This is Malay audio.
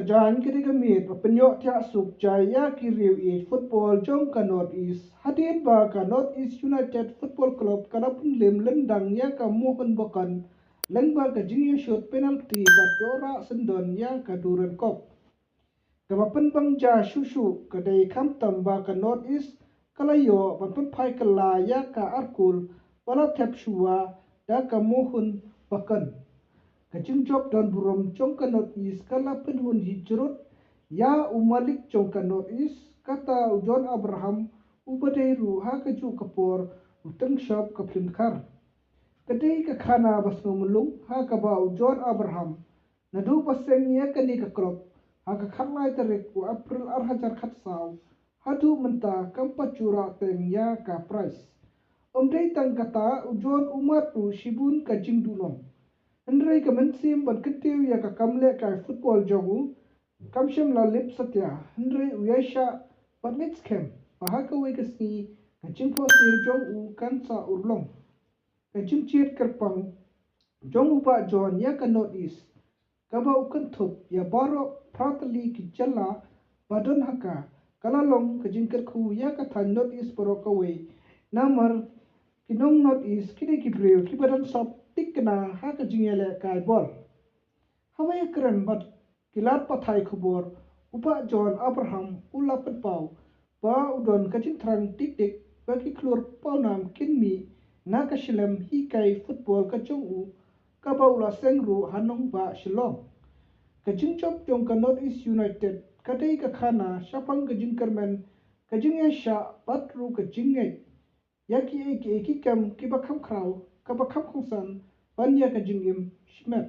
Kajan kiri kami penyok tiak suk jaya kiri football jong ka North East hadir ba ka North East United Football Club kana pun lem lendang ya ka mohon bakan lengba ka jingya shot penalty ba jora sendon ya ka duran kop kama penbang ja shushu ka dai kamtam ba ka North East kalayo ban pen pai kala ya ka arkul wala tap shuwa da ka mohon bakan kacing job dan burom congka North East kala penhun hijrut ya umalik congka North East kata John Abraham ubadeiru ha kaju kapor uteng shop kaplim kar kadai ka khana basno mulung ha ka ba John Abraham nadu paseng ya kani ka klop ha ka khanai tarik ku April arhajar khatsaw hadu menta kampa cura teng ya ka price omdei tang kata John Umar tu shibun ka jingdulong Andrei ka mensim ban ketiu ya ka kamle ka football jogu kamshem la lip satya Andrei uyasha ban let's camp bahaka we ka si ka jingpo sir jong u kansa urlong ka jingchiet kerpang jong upa jon ya ka North East ka ba ukan thup ya baro pratali ki jalla badon haka kalalong ka jingker khu ya ka than North East poro ka we namar kinong North East kini ki breu ki badan sop tikna ha ka jingele kai bol hawai kran bat kilat pathai khubor upa John Abraham ula pau ba udon ka jing thrang tik tik ba ki klur paunam kinmi na ka shilam hi kai football ka chung u ka ba ula sengru hanong ba shilong ka jing chop jong ka North East United ka dei ka khana shapang ka jing kermen ka jing sha patru ka jing yaki eki kam ki ba kham khrau ka ba kham khongsan panya ka jingim shmet